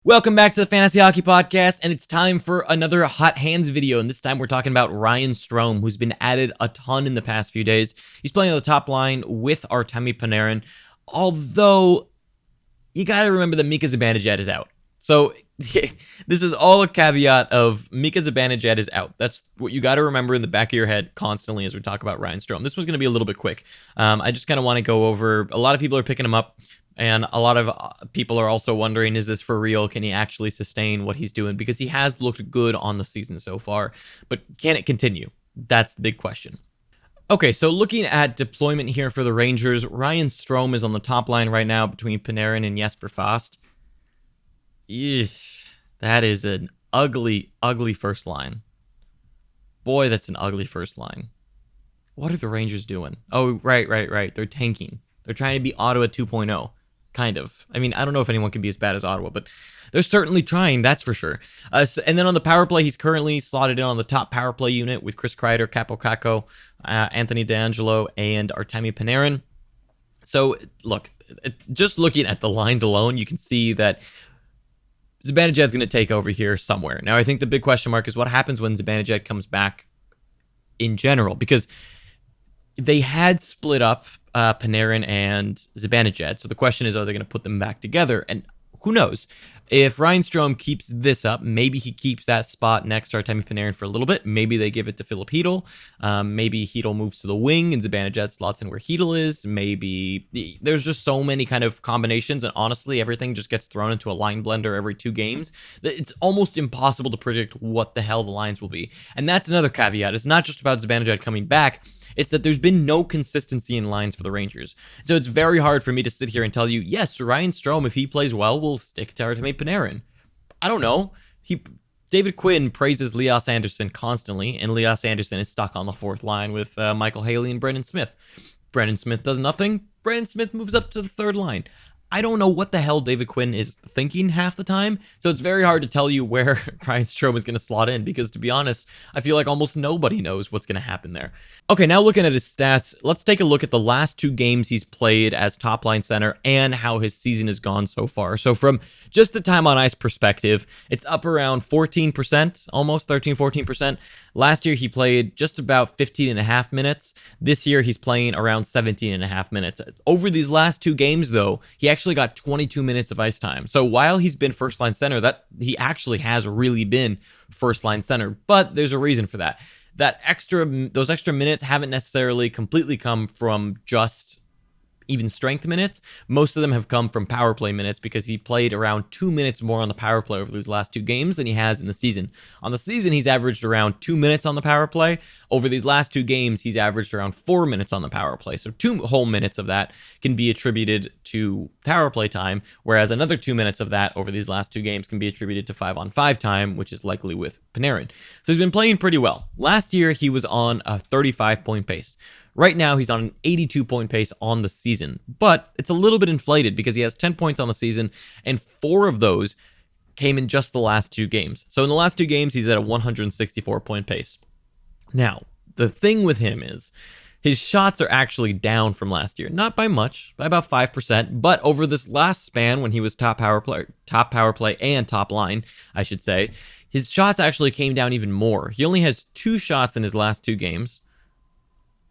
Welcome back to the Fantasy Hockey Podcast, and it's time for another Hot Hands video, and this time we're talking about Ryan Strome, who's been added a ton in the past few days. He's playing on the top line with Artemi Panarin, although you got to remember that Mika Zibanejad is out. So this is all a caveat of Mika Zibanejad is out. That's what you got to remember in the back of your head constantly as we talk about Ryan Strome. This one's going to be a little bit quick. I just kind of want to go over, a lot of people are picking him up. And a lot of people are also wondering, is this for real? Can he actually sustain what he's doing? Because he has looked good on the season so far, but can it continue? That's the big question. Okay, so looking at deployment here for the Rangers, Ryan Strome is on the top line right now between Panarin and Jesper Fast. Eesh, that is an ugly, ugly first line. Boy, that's an ugly first line. What are the Rangers doing? Oh, right. They're tanking. They're trying to be Ottawa 2.0. Kind of. I mean, I don't know if anyone can be as bad as Ottawa, but they're certainly trying, that's for sure. And then on the power play, he's currently slotted in on the top power play unit with Chris Kreider, Capo Caco, Anthony D'Angelo, and Artemi Panarin. So, look, just looking at the lines alone, you can see that Zibanejad's going to take over here somewhere. Now, I think the big question mark is what happens when Zibanejad comes back in general, because they had split up Panarin and Zibanejad. So the question is, are they going to put them back together? And who knows? If Ryan Strome keeps this up, maybe he keeps that spot next to Artemi Panarin for a little bit. Maybe they give it to Philip Hedl. Maybe Hedl moves to the wing and Zibanejad slots in where Hedl is. Maybe there's just so many kind of combinations, and honestly, everything just gets thrown into a line blender every 2 games that it's almost impossible to predict what the hell the lines will be. And that's another caveat. It's not just about Zibanejad coming back. It's that there's been no consistency in lines for the Rangers. So it's very hard for me to sit here and tell you, yes, Ryan Strome, if he plays well, will stick to Artemi Panarin. I don't know. David Quinn praises Lias Andersson constantly, and Lias Andersson is stuck on the 4th line with Michael Haley and Brendan Smith. Brendan Smith does nothing. Brendan Smith moves up to the 3rd line. I don't know what the hell David Quinn is thinking half the time, so it's very hard to tell you where Ryan Strome is going to slot in, because to be honest, I feel like almost nobody knows what's going to happen there. Okay, now looking at his stats, let's take a look at the last 2 games he's played as top line center and how his season has gone so far. So from just a time on ice perspective, it's up around 14%, almost 13-14%. Last year, he played just about 15.5 minutes. This year, he's playing around 17.5 minutes. Over these last 2 games, though, he actually got 22 minutes of ice time. So while he's been first-line center, that he actually has really been first-line center. But there's a reason for that. Those extra minutes haven't necessarily completely come from just even strength minutes. Most of them have come from power play minutes, because he played around 2 minutes more on the power play over these last 2 games than he has in the season. On the season, he's averaged around 2 minutes on the power play. Over these last 2 games, he's averaged around 4 minutes on the power play. So 2 whole minutes of that can be attributed to power play time, whereas another 2 minutes of that over these last 2 games can be attributed to 5-on-5 time, which is likely with Panarin. So he's been playing pretty well. Last year, he was on a 35-point pace. Right now, he's on an 82-point pace on the season, but it's a little bit inflated because he has 10 points on the season, and 4 of those came in just the last 2 games. So in the last 2 games, he's at a 164-point pace. Now, the thing with him is his shots are actually down from last year. Not by much, by about 5%, but over this last span when he was top power play and top line, I should say, his shots actually came down even more. He only has 2 shots in his last 2 games.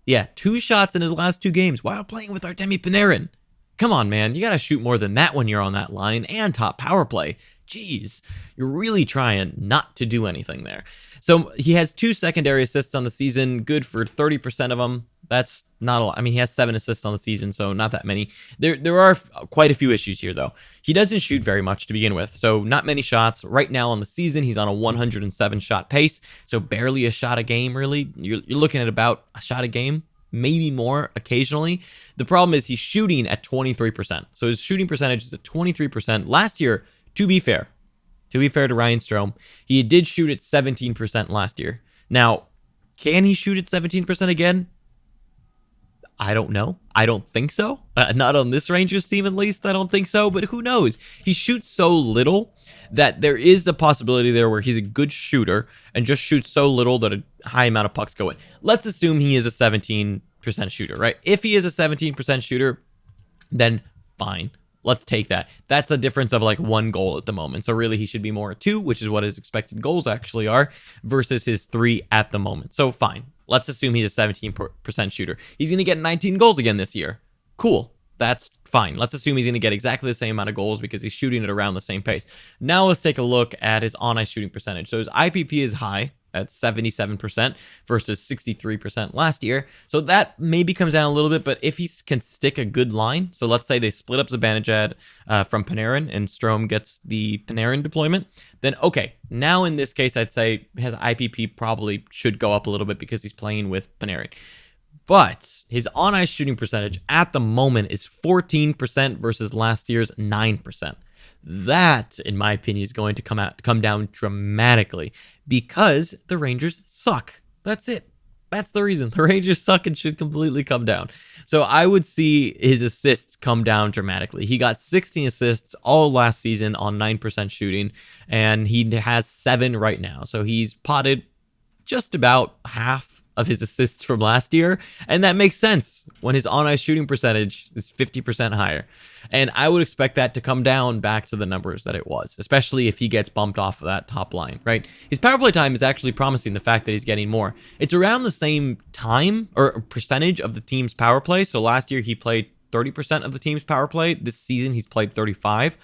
Yeah, 2 shots in his last 2 games while playing with Artemi Panarin. Come on, man. You got to shoot more than that when you're on that line and top power play. Jeez, you're really trying not to do anything there. So he has 2 secondary assists on the season, good for 30% of them. That's not a lot. I mean, he has 7 assists on the season, so not that many. There are quite a few issues here, though. He doesn't shoot very much to begin with, so not many shots. Right now on the season, he's on a 107-shot pace, so barely a shot a game, really. You're looking at about a shot a game, maybe more occasionally. The problem is he's shooting at 23%. So his shooting percentage is at 23%. Last year, to be fair to Ryan Strome, he did shoot at 17% last year. Now, can he shoot at 17% again? I don't know. I don't think so. Not on this Rangers team, at least. I don't think so, but who knows? He shoots so little that there is a possibility there where he's a good shooter and just shoots so little that a high amount of pucks go in. Let's assume he is a 17% shooter, right? If he is a 17% shooter, then fine. Let's take that. That's a difference of like 1 goal at the moment. So really he should be more a 2, which is what his expected goals actually are, versus his 3 at the moment. So fine. Let's assume he's a 17% shooter. He's going to get 19 goals again this year. Cool. That's fine. Let's assume he's going to get exactly the same amount of goals because he's shooting at around the same pace. Now let's take a look at his on-ice shooting percentage. So his IPP is high at 77% versus 63% last year. So that maybe comes down a little bit, but if he can stick a good line, so let's say they split up Zibanejad from Panarin and Strome gets the Panarin deployment, then okay, now in this case, I'd say his IPP probably should go up a little bit because he's playing with Panarin. But his on-ice shooting percentage at the moment is 14% versus last year's 9%. That, in my opinion, is going to come down dramatically because the Rangers suck. That's it. That's the reason. The Rangers suck and should completely come down. So I would see his assists come down dramatically. He got 16 assists all last season on 9% shooting, and he has 7 right now. So he's potted just about half of his assists from last year, and that makes sense when his on-ice shooting percentage is 50% higher. And I would expect that to come down back to the numbers that it was, especially if he gets bumped off of that top line, right? His power play time is actually promising the fact that he's getting more. It's around the same time or percentage of the team's power play. So last year he played 30% of the team's power play. This season he's played 35%.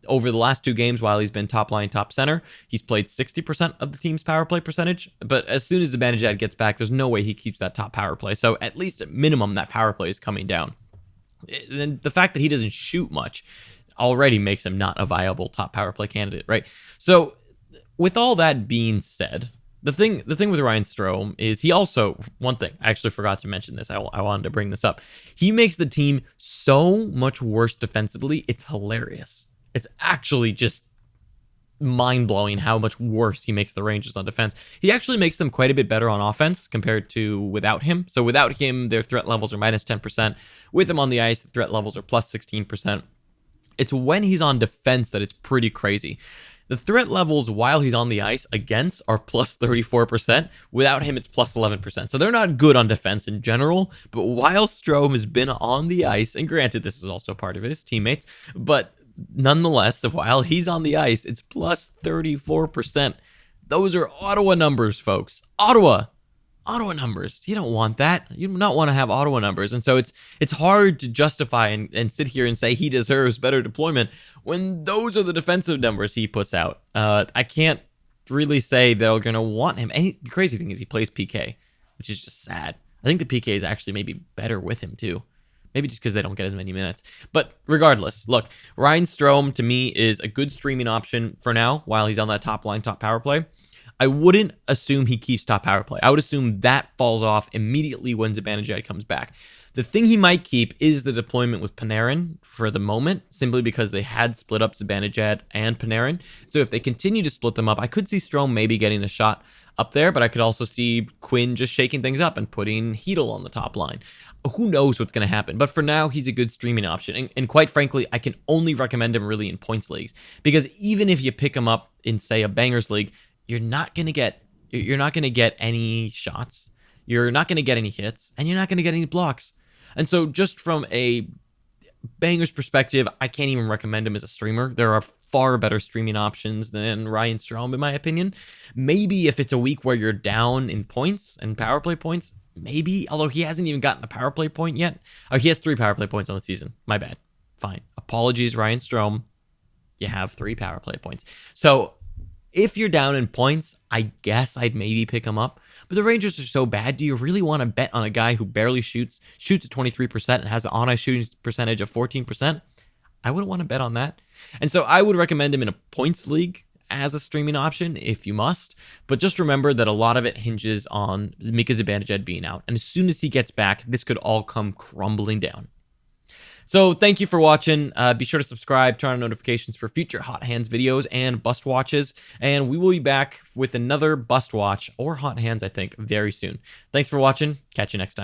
Over the last 2 games, while he's been top line, top center, he's played 60% of the team's power play percentage. But as soon as Zibanejad gets back, there's no way he keeps that top power play. So at least at minimum, that power play is coming down. And the fact that he doesn't shoot much already makes him not a viable top power play candidate, right? So with all that being said, the thing with Ryan Strome is he also, one thing, I actually forgot to mention this. I wanted to bring this up. He makes the team so much worse defensively. It's hilarious. It's actually just mind-blowing how much worse he makes the Rangers on defense. He actually makes them quite a bit better on offense compared to without him. So without him, their threat levels are minus 10%. With him on the ice, the threat levels are plus 16%. It's when he's on defense that it's pretty crazy. The threat levels while he's on the ice against are plus 34%. Without him, it's plus 11%. So they're not good on defense in general, but while Strome has been on the ice, and granted, this is also part of his teammates, but nonetheless, while he's on the ice, it's plus 34%. Those are Ottawa numbers, folks. Ottawa numbers. You don't want that. You do not want to have Ottawa numbers. And so it's hard to justify and sit here and say he deserves better deployment when those are the defensive numbers he puts out. I can't really say they're going to want him. And the crazy thing is he plays PK, which is just sad. I think the PK is actually maybe better with him too. Maybe just because they don't get as many minutes. But regardless, look, Ryan Strome to me is a good streaming option for now while he's on that top line, top power play. I wouldn't assume he keeps top power play. I would assume that falls off immediately when Zibanejad comes back. The thing he might keep is the deployment with Panarin for the moment, simply because they had split up Zibanejad and Panarin. So if they continue to split them up, I could see Strome maybe getting a shot up there, but I could also see Quinn just shaking things up and putting Hedl on the top line. Who knows what's going to happen? But for now, he's a good streaming option. And quite frankly, I can only recommend him really in points leagues, because even if you pick him up in, say, a bangers league, you're not going to get any shots. You're not going to get any hits, and you're not going to get any blocks. And so just from a bangers perspective, I can't even recommend him as a streamer. There are far better streaming options than Ryan Strome, in my opinion. Maybe if it's a week where you're down in points and power play points, maybe, although he hasn't even gotten a power play point yet. Oh, he has 3 power play points on the season. My bad. Fine. Apologies, Ryan Strome. You have 3 power play points. So if you're down in points, I guess I'd maybe pick him up. But the Rangers are so bad. Do you really want to bet on a guy who barely shoots at 23% and has an on-ice shooting percentage of 14%? I wouldn't want to bet on that. And so I would recommend him in a points league as a streaming option if you must. But just remember that a lot of it hinges on Mika Zibanejad being out. And as soon as he gets back, this could all come crumbling down. So thank you for watching. Be sure to subscribe, turn on notifications for future Hot Hands videos and Bust Watches. And we will be back with another Bust Watch or Hot Hands, I think, very soon. Thanks for watching. Catch you next time.